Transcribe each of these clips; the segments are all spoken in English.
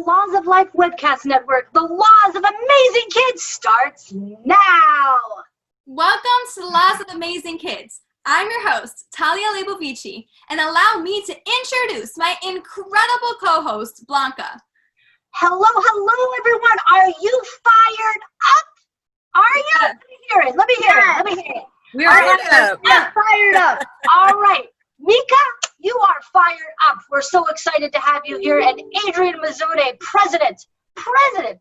Laws of Life webcast network, the Laws of Amazing Kids starts now. Welcome to the Laws of Amazing Kids. I'm your host, Talia Leibovici, and allow me to introduce my incredible co-host, Blanca. Hello, everyone. Are you fired up? Are you? Yeah. Let me hear it. We're Fired up. All right. Mika, you are fired up. We're so excited to have you here. And Adrian Mazzone, president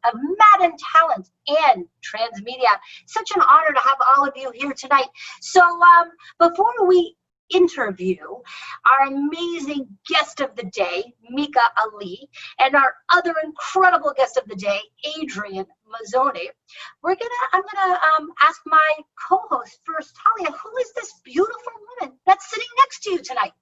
of Madden Talent and Transmedia. Such an honor to have all of you here tonight. So before we interview our amazing guest of the day, Mika Ali, and our other incredible guest of the day, Adrian Mazzone, I'm gonna ask my co-host first, Talia, who is this beautiful woman that's sitting next to you tonight?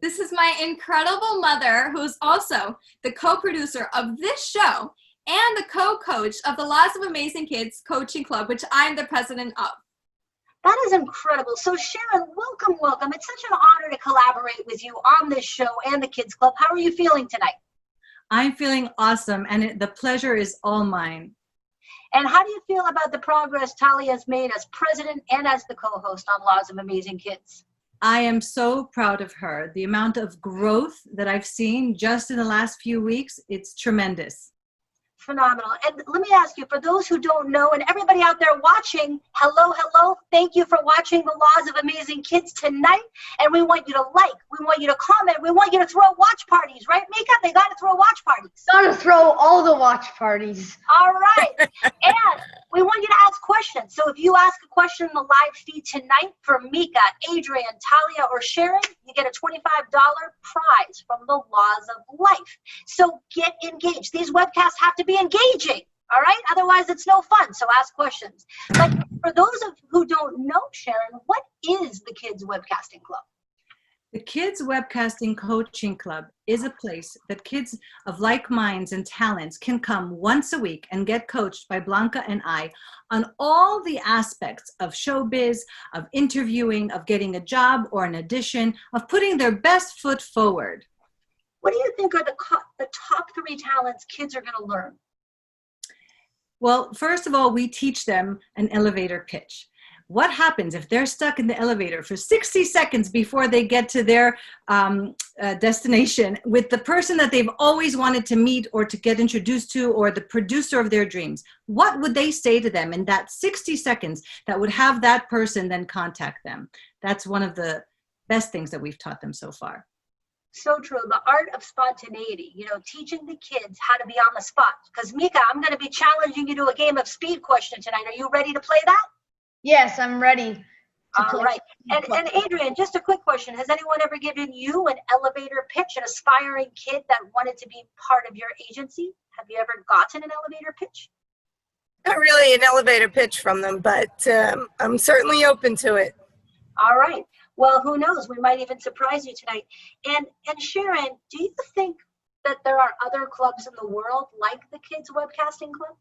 This is my incredible mother, who's also the co-producer of this show and the co-coach of the Laws of Amazing Kids Coaching Club, which I'm the president of. That is incredible. So Sharon, welcome. It's such an honor to collaborate with you on this show and the Kids Club. How are you feeling tonight? I'm feeling awesome, and the pleasure is all mine. And how do you feel about the progress Talia has made as president and as the co-host on Laws of Amazing Kids? I am so proud of her. The amount of growth that I've seen just in the last few weeks, it's tremendous. Phenomenal. And let me ask you, for those who don't know, and everybody out there watching, hello. Thank you for watching the Laws of Amazing Kids tonight. And we want you to like, we want you to comment, we want you to throw watch parties, right, Mika? They got to throw watch parties. Gotta throw all the watch parties. All right. And we want you to ask questions. So if you ask a question in the live feed tonight for Mika, Adrian, Talia, or Sharon, you get a $25 prize from the Laws of Life. So get engaged. These webcasts have to be engaging, all right? Otherwise, it's no fun. So ask questions. But for those of who don't know, Sharon, what is the Kids Webcasting Club? The Kids Webcasting Coaching Club is a place that kids of like minds and talents can come once a week and get coached by Blanca and I on all the aspects of showbiz, of interviewing, of getting a job or an audition, of putting their best foot forward. What do you think are the top 3 talents kids are going to learn? Well, first of all, we teach them an elevator pitch. What happens if they're stuck in the elevator for 60 seconds before they get to their destination with the person that they've always wanted to meet or to get introduced to, or the producer of their dreams? What would they say to them in that 60 seconds that would have that person then contact them? That's one of the best things that we've taught them so far. So true. The art of spontaneity, teaching the kids how to be on the spot. Because Mika, I'm going to be challenging you to a game of speed question tonight. Are you ready to play that? Yes, I'm ready. All right. And Adrian, just a quick question. Has anyone ever given you an elevator pitch, an aspiring kid that wanted to be part of your agency? Have you ever gotten an elevator pitch? Not really an elevator pitch from them, but I'm certainly open to it. All right. Well, who knows? We might even surprise you tonight. And Sharon, do you think that there are other clubs in the world like the Kids Webcasting Club?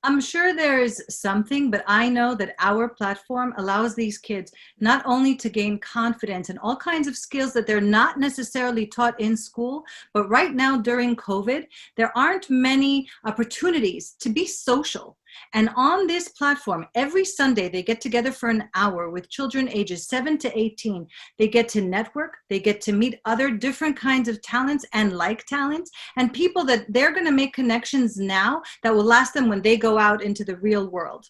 I'm sure there is something, but I know that our platform allows these kids not only to gain confidence and all kinds of skills that they're not necessarily taught in school, but right now during COVID, there aren't many opportunities to be social. And on this platform, every Sunday, they get together for an hour with children ages 7 to 18. They get to network, they get to meet other different kinds of talents and like talents, and people that they're going to make connections now that will last them when they go out into the real world.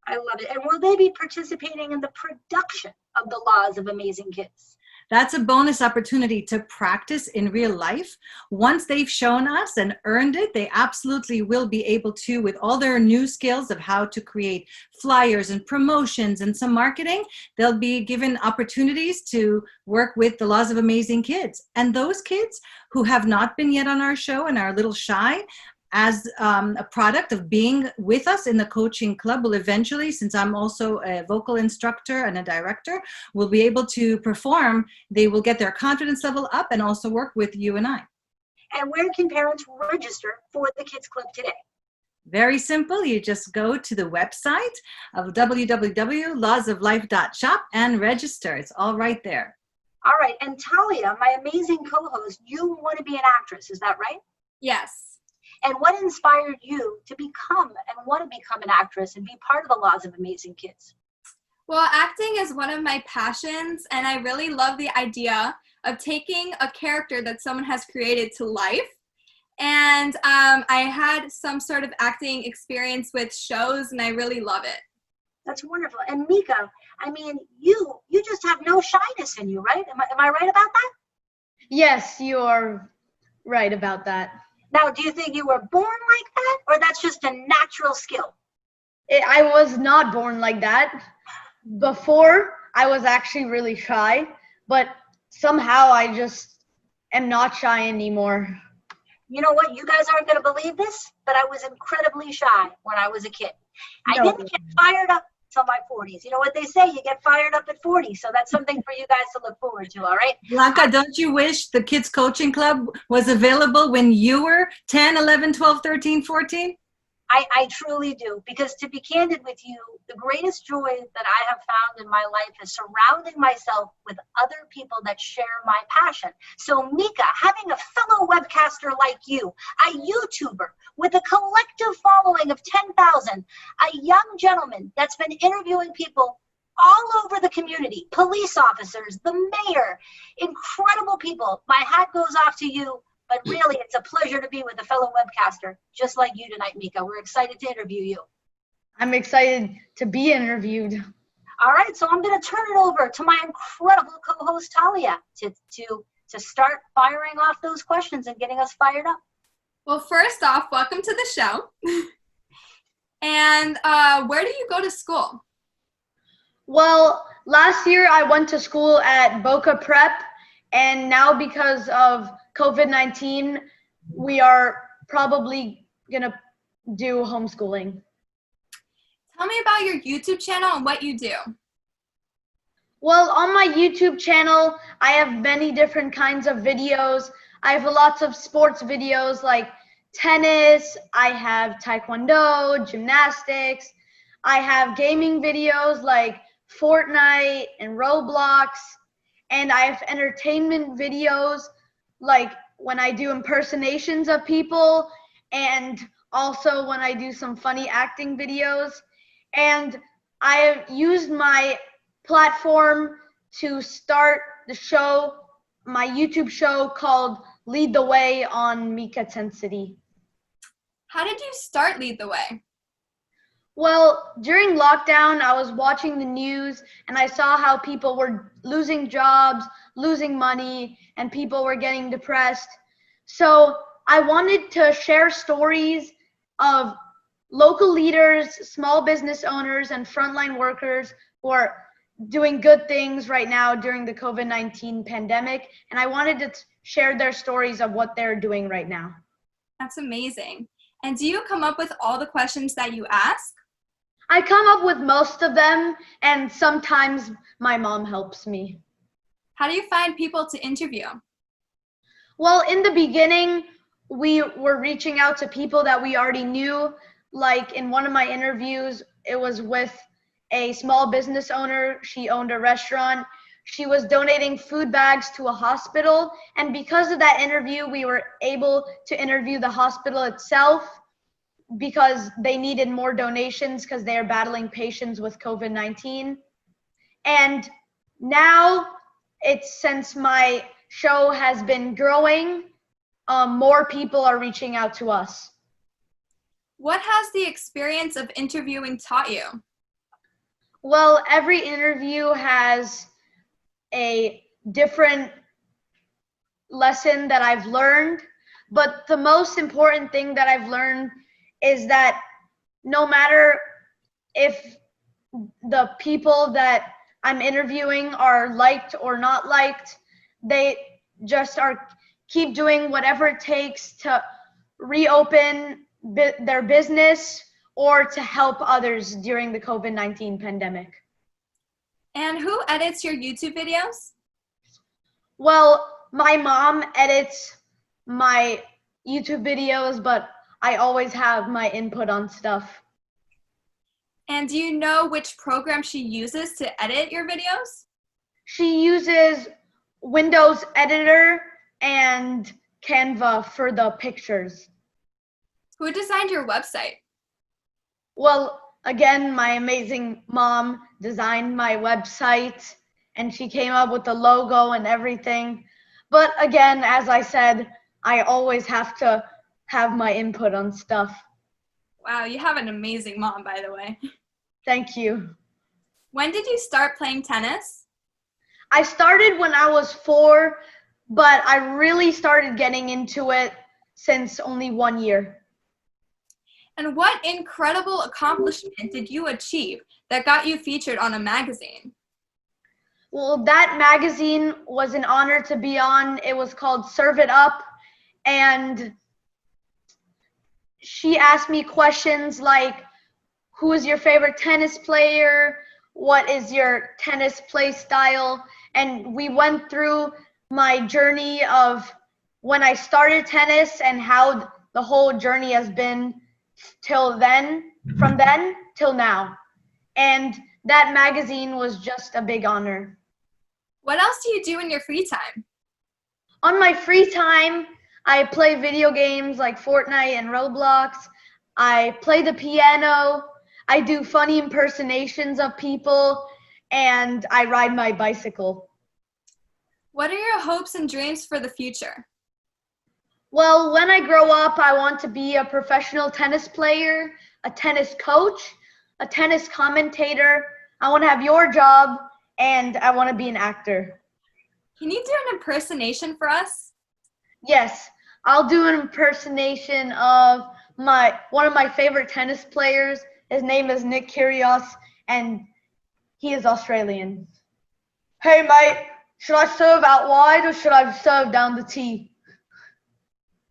I love it. And will they be participating in the production of the Laws of Amazing Kids? That's a bonus opportunity to practice in real life. Once they've shown us and earned it, they absolutely will be able to, with all their new skills of how to create flyers and promotions and some marketing, they'll be given opportunities to work with the Laws of Amazing Kids. And those kids who have not been yet on our show and are a little shy, as a product of being with us in the coaching club, will eventually, since I'm also a vocal instructor and a director, will be able to perform. They will get their confidence level up and also work with you and I. And where can parents register for the Kids Club today? Very simple. You just go to the website of www.lawsoflife.shop and register. It's all right there. All right. And Talia, my amazing co-host, you want to be an actress. Is that right? Yes. And what inspired you to become and want to become an actress and be part of the Laws of Amazing Kids? Well, acting is one of my passions, and I really love the idea of taking a character that someone has created to life. And I had some sort of acting experience with shows, and I really love it. That's wonderful. And Mika, I mean, you just have no shyness in you, right? Am I right about that? Yes, you are right about that. Now, do you think you were born like that, or that's just a natural skill? I was not born like that. Before, I was actually really shy, but somehow I just am not shy anymore. You know what? You guys aren't going to believe this, but I was incredibly shy when I was a kid. I No. didn't get fired up till my 40s. You know what they say? You get fired up at 40. So that's something for you guys to look forward to, all right? Blanca, don't you wish the Kids Coaching Club was available when you were 10, 11, 12, 13, 14? I truly do, because to be candid with you, the greatest joy that I have found in my life is surrounding myself with other people that share my passion. So Mika, having a fellow webcaster like you, a YouTuber with a collective following of 10,000, a young gentleman that's been interviewing people all over the community, police officers, the mayor, incredible people. My hat goes off to you. But really, it's a pleasure to be with a fellow webcaster, just like you tonight, Mika. We're excited to interview you. I'm excited to be interviewed. All right, so I'm going to turn it over to my incredible co-host, Talia, to start firing off those questions and getting us fired up. Well, first off, welcome to the show. And where do you go to school? Well, last year I went to school at Boca Prep, and now because of COVID-19, we are probably going to do homeschooling. Tell me about your YouTube channel and what you do. Well, on my YouTube channel, I have many different kinds of videos. I have lots of sports videos like tennis, I have taekwondo, gymnastics. I have gaming videos like Fortnite and Roblox. And I have entertainment videos like when I do impersonations of people, and also when I do some funny acting videos. And I have used my platform to start the show, my YouTube show called Lead the Way on MIKATENSITY. How did you start Lead the Way? Well, during lockdown, I was watching the news and I saw how people were losing jobs, losing money, and people were getting depressed. So I wanted to share stories of local leaders, small business owners, and frontline workers who are doing good things right now during the COVID-19 pandemic. And I wanted to share their stories of what they're doing right now. That's amazing. And do you come up with all the questions that you ask? I come up with most of them, and sometimes my mom helps me. How do you find people to interview? Well, in the beginning, we were reaching out to people that we already knew. Like in one of my interviews, it was with a small business owner. She owned a restaurant. She was donating food bags to a hospital. And because of that interview, we were able to interview the hospital itself, because they needed more donations because they are battling patients with COVID-19. And now, since my show has been growing, more people are reaching out to us. What has the experience of interviewing taught you? Well, every interview has a different lesson that I've learned, but the most important thing that I've learned is that no matter if the people that I'm interviewing are liked or not liked, they just keep doing whatever it takes to reopen their business or to help others during the COVID-19 pandemic. And who edits your YouTube videos? Well, my mom edits my YouTube videos, but I always have my input on stuff. And do you know which program she uses to edit your videos? She uses Windows Editor and Canva for the pictures. Who designed your website? Well, again, my amazing mom designed my website and she came up with the logo and everything. But again, as I said, I always have to have my input on stuff. Wow, you have an amazing mom, by the way. Thank you. When did you start playing tennis? I started when I was 4, but I really started getting into it since only 1 year. And what incredible accomplishment did you achieve that got you featured on a magazine? Well, that magazine was an honor to be on. It was called Serve It Up, and she asked me questions like, who is your favorite tennis player? What is your tennis play style? And we went through my journey of when I started tennis and how the whole journey has been till then, from then till now. And that magazine was just a big honor. What else do you do in your free time? On my free time, I play video games like Fortnite and Roblox. I play the piano. I do funny impersonations of people, and I ride my bicycle. What are your hopes and dreams for the future? Well, when I grow up, I want to be a professional tennis player, a tennis coach, a tennis commentator. I want to have your job, and I want to be an actor. Can you do an impersonation for us? Yes, I'll do an impersonation of one of my favorite tennis players. His name is Nick Kyrgios, and he is Australian. Hey, mate, should I serve out wide or should I serve down the tee?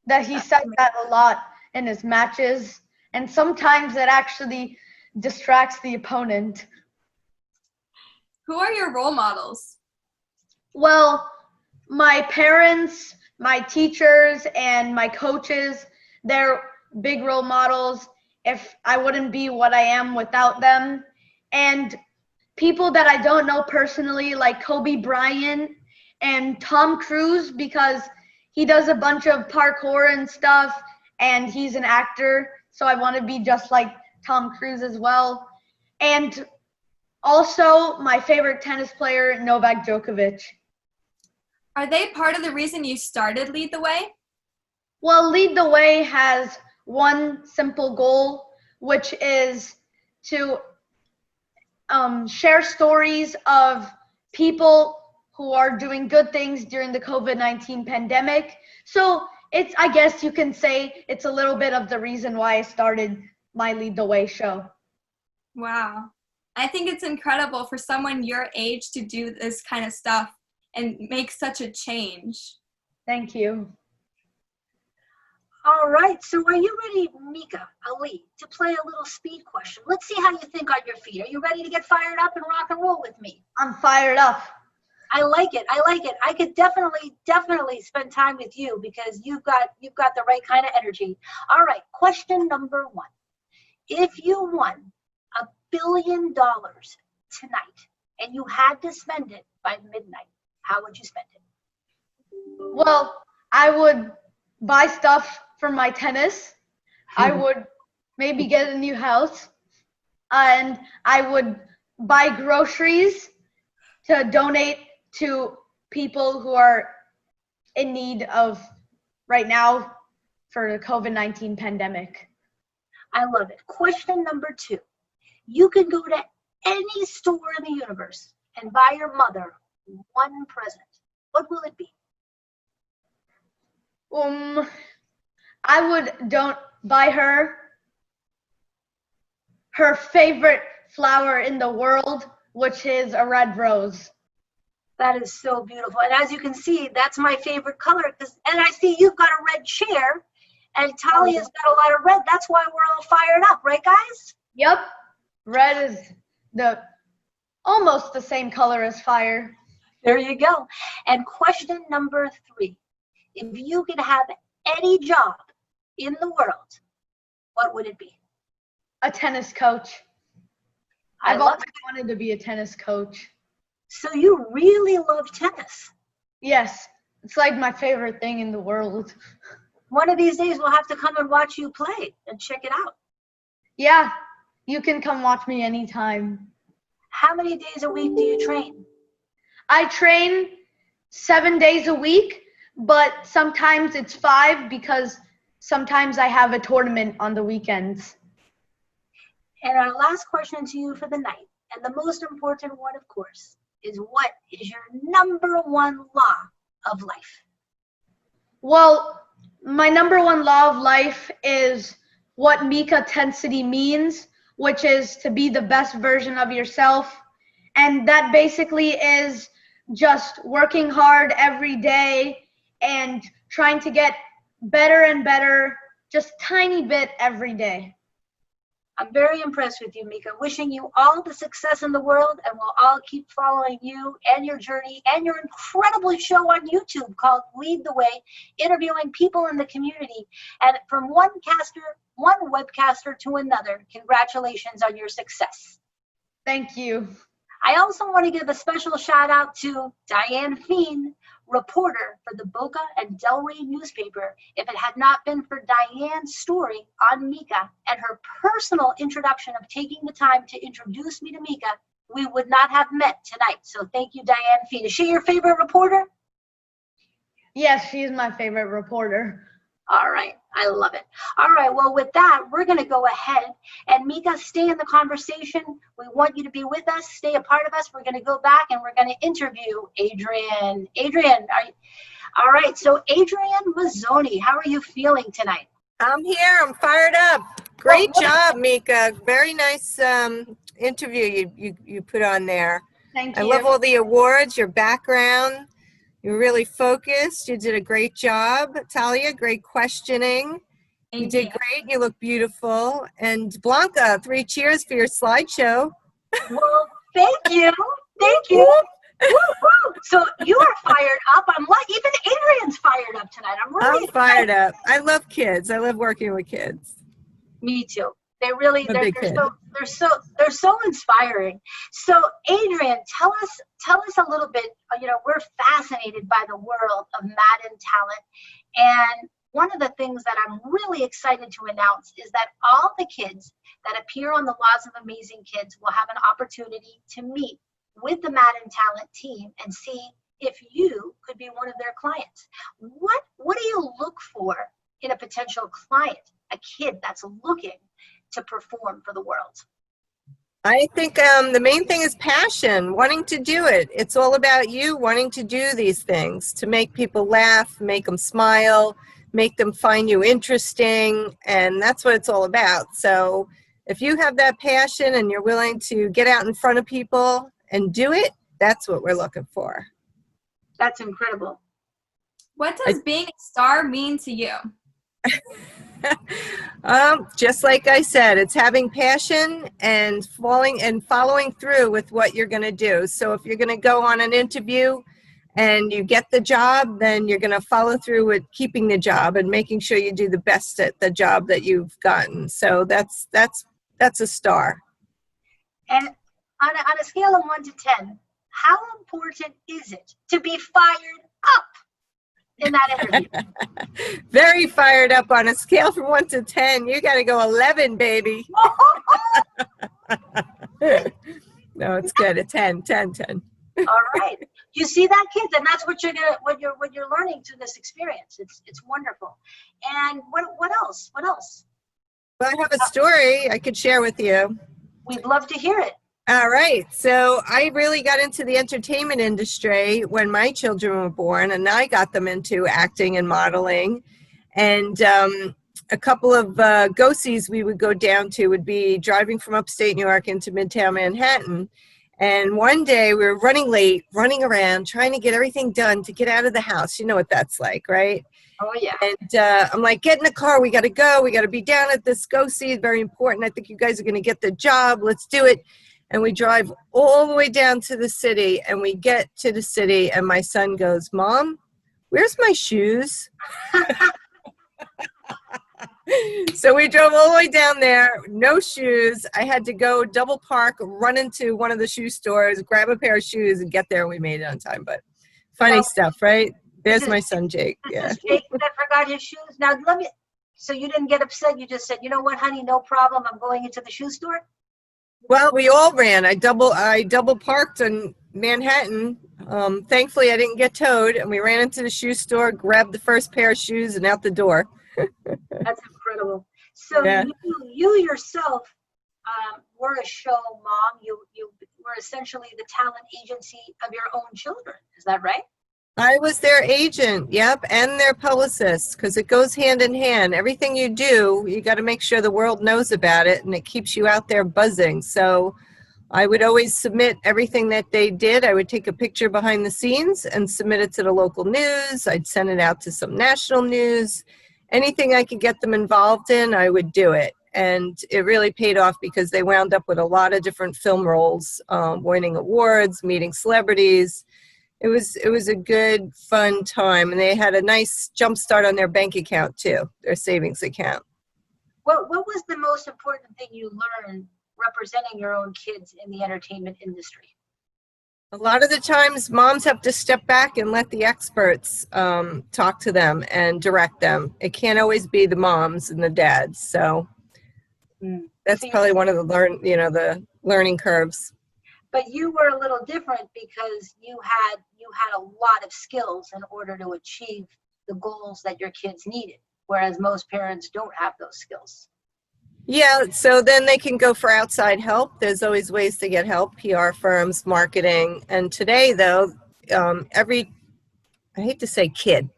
That he said that a lot in his matches, and sometimes it actually distracts the opponent. Who are your role models? Well, my parents, my teachers, and my coaches, they're big role models. If I wouldn't be what I am without them. And people that I don't know personally, like Kobe Bryant and Tom Cruise, because he does a bunch of parkour and stuff, and he's an actor, so I want to be just like Tom Cruise as well. And also my favorite tennis player, Novak Djokovic. Are they part of the reason you started Lead the Way? Well, Lead the Way has one simple goal, which is to share stories of people who are doing good things during the COVID-19 pandemic. So it's, I guess you can say, it's a little bit of the reason why I started my Lead the Way show. Wow. I think it's incredible for someone your age to do this kind of stuff and make such a change. Thank you. All right, so are you ready, Mika, Ali, to play a little speed question? Let's see how you think on your feet. Are you ready to get fired up and rock and roll with me? I'm fired up. I like it. I like it. I could definitely spend time with you because you've got the right kind of energy. All right, question number 1. If you won $1 billion tonight and you had to spend it by midnight, how would you spend it? Well, I would buy stuff for my tennis. I would maybe get a new house, and I would buy groceries to donate to people who are in need of right now for the COVID-19 pandemic. I love it. Question number 2. You can go to any store in the universe and buy your mother one present. What will it be? I would don't buy her favorite flower in the world, which is a red rose. That is so beautiful. And as you can see, that's my favorite color. And I see you've got a red chair, and Talia's got a lot of red. That's why we're all fired up, right, guys? Yep. Red is almost the same color as fire. There you go. And question number 3. If you could have any job in the world, what would it be? A tennis coach. I've always wanted to be a tennis coach. So you really love tennis. Yes, It's like my favorite thing in the world. One of these days we'll have to come and watch you play and check it out. Yeah, you can come watch me anytime. How many days a week do you train? I train 7 days a week, but sometimes it's 5 because sometimes I have a tournament on the weekends. And our last question to you for the night, and the most important one, of course, is what is your number one law of life? Well, my number one law of life is what MIKATENSITY means, which is to be the best version of yourself. And that basically is just working hard every day and trying to get better and better, just tiny bit every day. I'm very impressed with you, Mika. Wishing you all the success in the world, and we'll all keep following you and your journey and your incredible show on YouTube called Lead the Way, interviewing people in the community. And from one webcaster to another, congratulations on your success. Thank you. I also want to give a special shout out to Diane Feen, reporter for the Boca and Delray newspaper. If it had not been for Diane's story on Mika and her personal introduction of taking the time to introduce me to Mika, we would not have met tonight. So thank you, Diane Feen. Is she your favorite reporter? Yes, she's my favorite reporter. All right. I love it. All right. Well, with that, we're going to go ahead and Mika, stay in the conversation. We want you to be with us. Stay a part of us. We're going to go back and we're going to interview Adrian. Adrian, all right. So Adrian Mazzoni, how are you feeling tonight? I'm here. I'm fired up. Great job, Mika. Very nice interview you put on there. Thank you. I love all the awards, your background. You're really focused. You did a great job. Talia, great questioning. You did great. You look beautiful. And Blanca, 3 cheers for your slideshow. Well, thank you. Thank you. Woo, woo. So you are fired up. I'm like, even Adrian's fired up tonight. I'm fired up. I love kids. I love working with kids. Me too. They really, I'm they're so inspiring. So Adrian, tell us a little bit, we're fascinated by the world of Madden talent. And one of the things that I'm really excited to announce is that all the kids that appear on the Laws of Amazing Kids will have an opportunity to meet with the Madden talent team and see if you could be one of their clients. What do you look for in a potential client, a kid that's looking to perform for the world? I think the main thing is passion, wanting to do it. It's all about you wanting to do these things, to make people laugh, make them smile, make them find you interesting, and that's what it's all about. So if you have that passion and you're willing to get out in front of people and do it, that's what we're looking for. That's incredible. What does being a star mean to you? Just like I said, it's having passion and following through with what you're going to do. So if you're going to go on an interview and you get the job, then you're going to follow through with keeping the job and making sure you do the best at the job that you've gotten. So that's a star. And on a scale of 1 to 10, how important is it to be fired up in that interview? Very fired up. On a scale from 1 to 10, you got to go 11, baby. No, it's good. A 10. All right. You see that, kids, and that's what you're learning through this experience. It's wonderful. And what else? What else? Well, I have a story I could share with you. We'd love to hear it. All right. So I really got into the entertainment industry when my children were born, and I got them into acting and modeling. And a couple of go-sees we would go down to would be driving from upstate New York into Midtown Manhattan. And one day we were running late, running around, trying to get everything done to get out of the house. You know what that's like, right? Oh, yeah. And I'm like, get in the car. We got to go. We got to be down at this go-see. It's very important. I think you guys are going to get the job. Let's do it. And we drive all the way down to the city, and we get to the city, and my son goes, Mom, where's my shoes? So we drove all the way down there, no shoes. I had to go double park, run into one of the shoe stores, grab a pair of shoes, and get there, and we made it on time. But funny stuff, right? There's my son, Jake. This Yeah. is Jake that forgot his shoes. Now, so you didn't get upset. You just said, you know what, honey, no problem. I'm going into the shoe store. Well, we all ran. I double parked in Manhattan. Thankfully, I didn't get towed, and we ran into the shoe store, grabbed the first pair of shoes, and out the door. That's incredible. So Yeah. you yourself were a show mom. You were essentially the talent agency of your own children. Is that right? I was their agent, yep, and their publicist, because it goes hand in hand. Everything you do, you got to make sure the world knows about it, and it keeps you out there buzzing. So I would always submit everything that they did. I would take a picture behind the scenes and submit it to the local news. I'd send it out to some national news. Anything I could get them involved in, I would do it. And it really paid off because they wound up with a lot of different film roles, winning awards, meeting celebrities. It was a good, fun time, and they had a nice jump start on their bank account too, their savings account. What was the most important thing you learned representing your own kids in the entertainment industry? A lot of the times, moms have to step back and let the experts talk to them and direct them. It can't always be the moms and the dads. So that's probably one of the learning curves. But you were a little different because you had a lot of skills in order to achieve the goals that your kids needed, whereas most parents don't have those skills. Yeah, so then they can go for outside help. There's always ways to get help, PR firms, marketing. And today, though, I hate to say kid,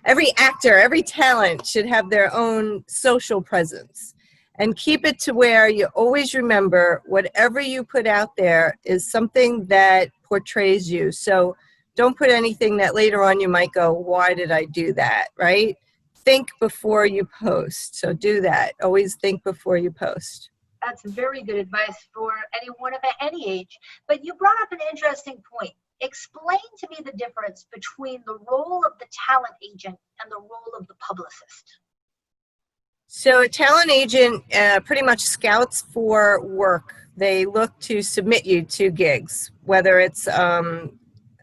every actor, every talent should have their own social presence. And keep it to where you always remember whatever you put out there is something that portrays you. So don't put anything that later on you might go, why did I do that, right? Think before you post. So do that. Always think before you post. That's very good advice for anyone of any age. But you brought up an interesting point. Explain to me the difference between the role of the talent agent and the role of the publicist. So a talent agent pretty much scouts for work. They look to submit you to gigs, whether it's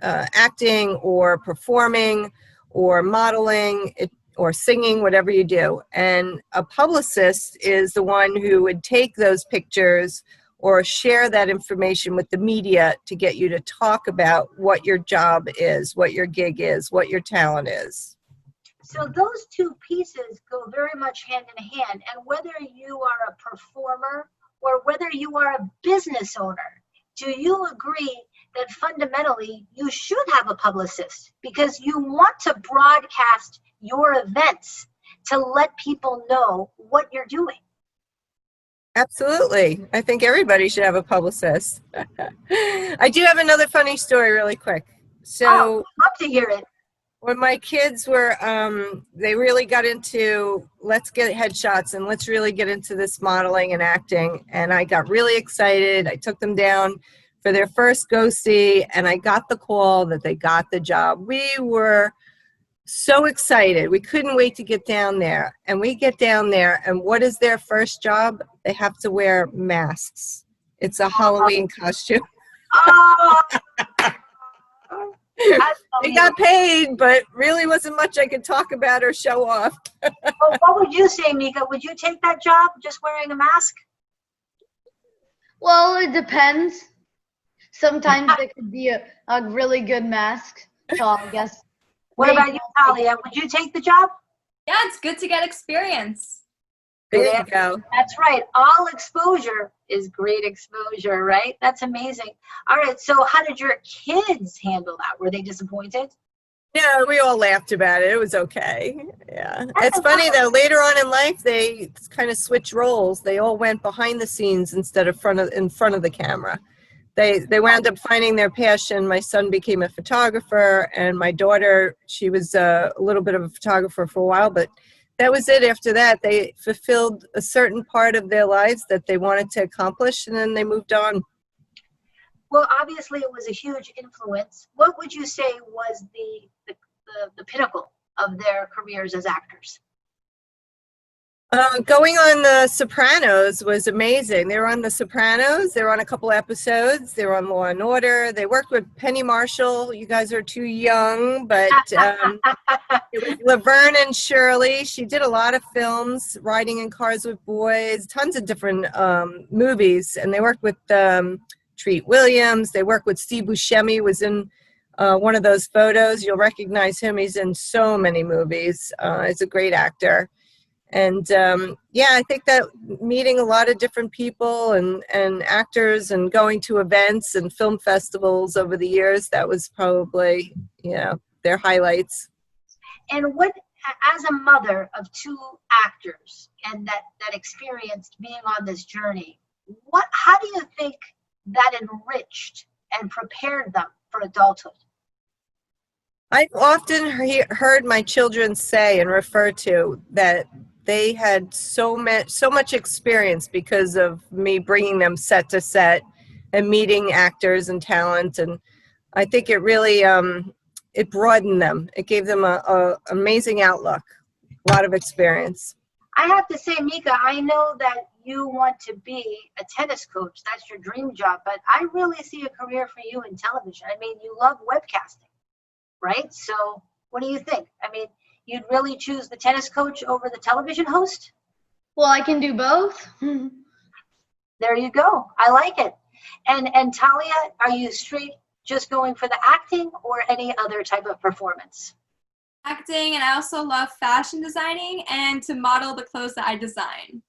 acting or performing or modeling or singing, whatever you do. And a publicist is the one who would take those pictures or share that information with the media to get you to talk about what your job is, what your gig is, what your talent is. So those two pieces go very much hand in hand. And whether you are a performer or whether you are a business owner, do you agree that fundamentally you should have a publicist because you want to broadcast your events to let people know what you're doing? Absolutely. I think everybody should have a publicist. I do have another funny story really quick. So I'd love to hear it. When my kids were, they really got into, let's get headshots and let's really get into this modeling and acting. And I got really excited. I took them down for their first go-see, and I got the call that they got the job. We were so excited. We couldn't wait to get down there. And we get down there, and what is their first job? They have to wear masks. It's a Halloween costume. Oh, They got paid, but really wasn't much I could talk about or show off. Well, what would you say, Mika? Would you take that job just wearing a mask? Well, it depends. Sometimes it could be a really good mask. So I guess. What about you, Talia? Would you take the job? Yeah, it's good to get experience. There you go. That's right. All exposure is great exposure, right? That's amazing. All right. So how did your kids handle that? Were they disappointed? Yeah, we all laughed about it. It was okay. Yeah. It's funny, though. Later on in life, they kind of switched roles. They all went behind the scenes instead of in front of the camera. They wound up finding their passion. My son became a photographer, and my daughter, she was a little bit of a photographer for a while, but that was it. After that, they fulfilled a certain part of their lives that they wanted to accomplish, and then they moved on. Well, obviously, it was a huge influence. What would you say was the pinnacle of their careers as actors? Going on The Sopranos was amazing. They were on The Sopranos. They were on a couple episodes. They were on Law and Order. They worked with Penny Marshall. You guys are too young, but it was Laverne and Shirley. She did a lot of films, Riding in Cars with Boys, tons of different movies. And they worked with Treat Williams. They worked with Steve Buscemi, was in one of those photos. You'll recognize him. He's in so many movies. He's a great actor. And yeah, I think that meeting a lot of different people and actors and going to events and film festivals over the years, that was probably, their highlights. And what, as a mother of two actors and that experienced being on this journey, how do you think that enriched and prepared them for adulthood? I've often heard my children say and refer to that they had so much experience because of me bringing them set to set and meeting actors and talent, and I think it really it broadened them. It gave them a amazing outlook, a lot of experience. I have to say, Mika, I know that you want to be a tennis coach. That's your dream job, but I really see a career for you in television. I mean, you love webcasting, right? So what do you think? I mean, you'd really choose the tennis coach over the television host? Well, I can do both. There you go. I like it. And Talia, are you straight just going for the acting or any other type of performance? Acting, and I also love fashion designing and to model the clothes that I design.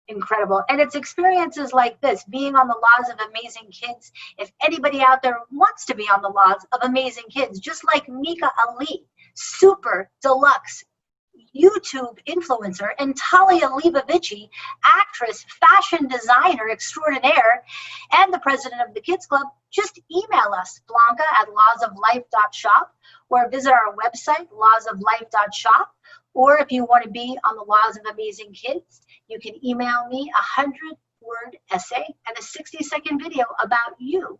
Incredible. And it's experiences like this, being on the Laws of Amazing Kids. If anybody out there wants to be on the Laws of Amazing Kids, just like Mika Ali, super deluxe YouTube influencer, and Talia Leibovici, actress, fashion designer extraordinaire, and the president of the Kids Club, just email us, Blanca at lawsoflife.shop, or visit our website, lawsoflife.shop. Or if you want to be on the Laws of Amazing Kids, you can email me a 100-word essay and a 60-second video about you.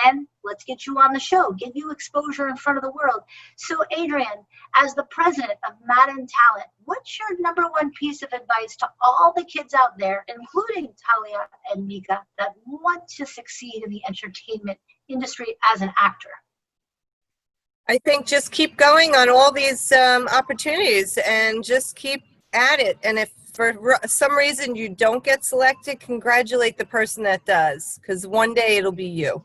And let's get you on the show, get you exposure in front of the world. So Adrian, as the president of Madden Talent, what's your number one piece of advice to all the kids out there, including Talia and Mika, that want to succeed in the entertainment industry as an actor? I think just keep going on all these opportunities and just keep at it. And if for some reason you don't get selected, congratulate the person that does, because one day it'll be you.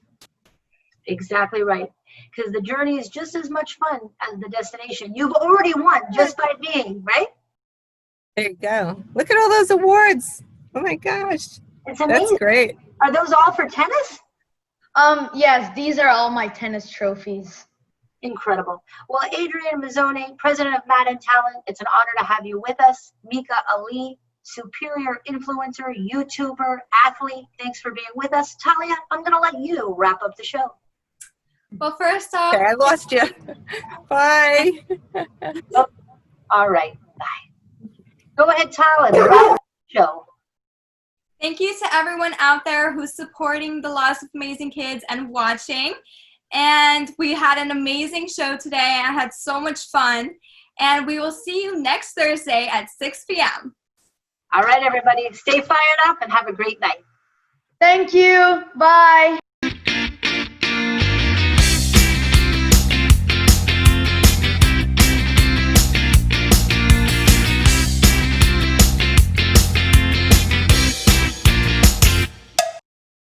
Exactly right. Because the journey is just as much fun as the destination. You've already won just by being, right? There you go. Look at all those awards. Oh my gosh. It's amazing. That's great. Are those all for tennis? Yes, these are all my tennis trophies. Incredible. Well, Adrian Mazzone, president of Madden Talent, it's an honor to have you with us. Mika Ali, superior influencer, YouTuber, athlete, thanks for being with us. Talia, I'm going to let you wrap up the show. Well, first off, Okay, I lost you. Bye. Oh, all right. Bye. Go ahead, Talia. Wrap up the show. thank you to everyone out there who's supporting the Laws of Amazing Kids and watching. And we had an amazing show today. I had so much fun. And we will see you next Thursday at 6 p.m. All right, everybody. Stay fired up and have a great night. Thank you. Bye.